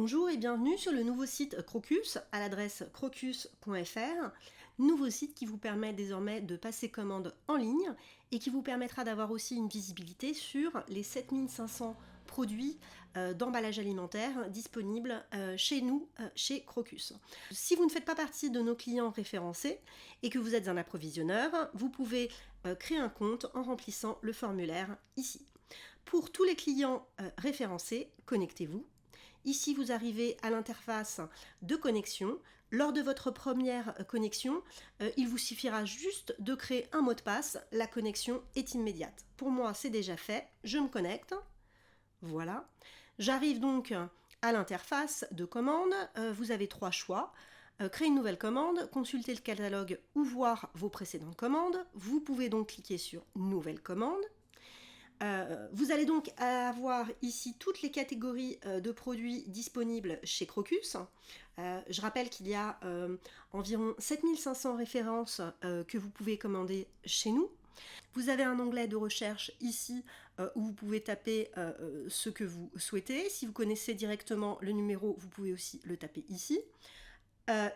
Bonjour et bienvenue sur le nouveau site Crocus à l'adresse crocus.fr, nouveau site qui vous permet désormais de passer commande en ligne et qui vous permettra d'avoir aussi une visibilité sur les 7500 produits d'emballage alimentaire disponibles chez nous, chez Crocus. Si vous ne faites pas partie de nos clients référencés et que vous êtes un approvisionneur, vous pouvez créer un compte en remplissant le formulaire ici. Pour tous les clients référencés, connectez-vous. Ici, vous arrivez à l'interface de connexion. Lors de votre première connexion, il vous suffira juste de créer un mot de passe. La connexion est immédiate. Pour moi, c'est déjà fait. Je me connecte. Voilà. J'arrive donc à l'interface de commande. Vous avez trois choix. Créer une nouvelle commande, consulter le catalogue ou voir vos précédentes commandes. Vous pouvez donc cliquer sur Nouvelle commande. Vous allez donc avoir ici toutes les catégories de produits disponibles chez Crocus. Je rappelle qu'il y a environ 7500 références que vous pouvez commander chez nous. Vous avez un onglet de recherche ici où vous pouvez taper ce que vous souhaitez. Si vous connaissez directement le numéro, vous pouvez aussi le taper ici.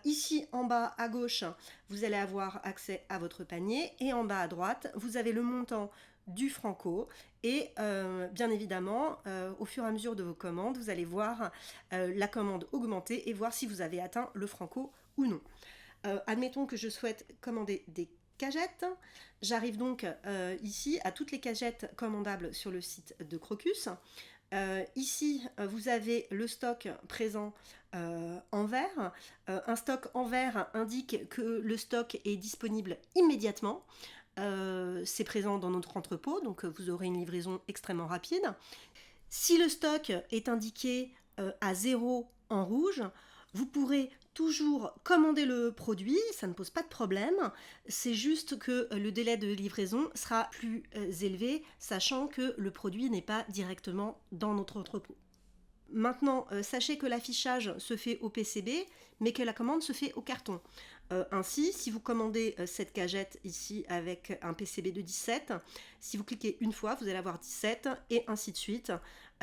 Ici en bas à gauche, vous allez avoir accès à votre panier et en bas à droite, vous avez le montant du franco et bien évidemment au fur et à mesure de vos commandes, vous allez voir la commande augmenter et voir si vous avez atteint le franco ou non. Admettons que je souhaite commander des cagettes. J'arrive donc ici à toutes les cagettes commandables sur le site de Crocus. Ici, vous avez le stock présent en vert. Un stock en vert indique que le stock est disponible immédiatement. C'est présent dans notre entrepôt, donc vous aurez une livraison extrêmement rapide. Si le stock est indiqué à 0 en rouge, vous pourrez toujours commander le produit, ça ne pose pas de problème. C'est juste que le délai de livraison sera plus élevé, sachant que le produit n'est pas directement dans notre entrepôt. Maintenant, sachez que l'affichage se fait au PCB, mais que la commande se fait au carton. Ainsi, si vous commandez cette cagette ici avec un PCB de 17, si vous cliquez une fois, vous allez avoir 17 et ainsi de suite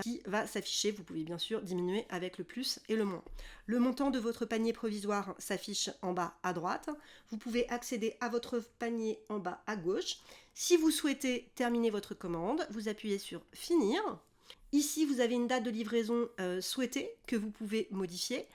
qui va s'afficher. Vous pouvez bien sûr diminuer avec le plus et le moins. Le montant de votre panier provisoire s'affiche en bas à droite. Vous pouvez accéder à votre panier en bas à gauche. Si vous souhaitez terminer votre commande, vous appuyez sur Finir. Ici, vous avez une date de livraison souhaitée que vous pouvez modifier.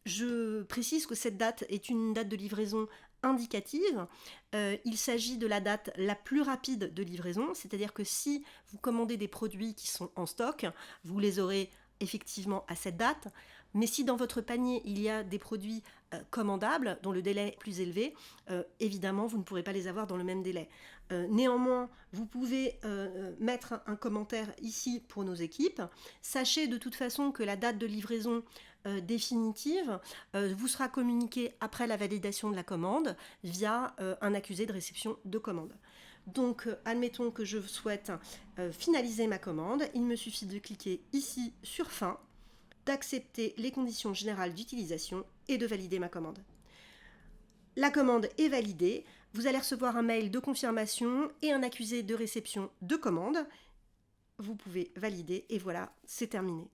Je précise que cette date est une date de livraison indicative. Il s'agit de la date la plus rapide de livraison, c'est-à-dire que si vous commandez des produits qui sont en stock, vous les aurez effectivement à cette date. Mais si dans votre panier il y a des produits commandables dont le délai est plus élevé, évidemment vous ne pourrez pas les avoir dans le même délai. Néanmoins, vous pouvez mettre un commentaire ici pour nos équipes. Sachez de toute façon que la date de livraison définitive vous sera communiquée après la validation de la commande via un accusé de réception de commande. Donc, admettons que je souhaite finaliser ma commande. Il me suffit de cliquer ici sur Fin, d'accepter les conditions générales d'utilisation et de valider ma commande. La commande est validée. Vous allez recevoir un mail de confirmation et un accusé de réception de commande. Vous pouvez valider et voilà, c'est terminé.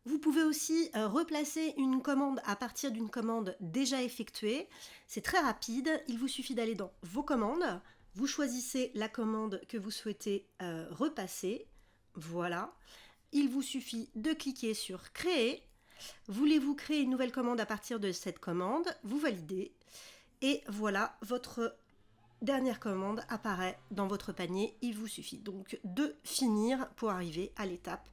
Vous pouvez aussi replacer une commande à partir d'une commande déjà effectuée. C'est très rapide. Il vous suffit d'aller dans Vos commandes. Vous choisissez la commande que vous souhaitez repasser. Voilà. Il vous suffit de cliquer sur Créer. Voulez-vous créer une nouvelle commande à partir de cette commande? Vous validez. Et voilà, votre dernière commande apparaît dans votre panier. Il vous suffit donc de finir pour arriver à l'étape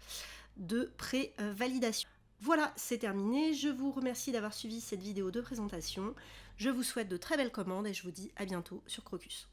de pré-validation. Voilà, c'est terminé. Je vous remercie d'avoir suivi cette vidéo de présentation. Je vous souhaite de très belles commandes et je vous dis à bientôt sur Crocus.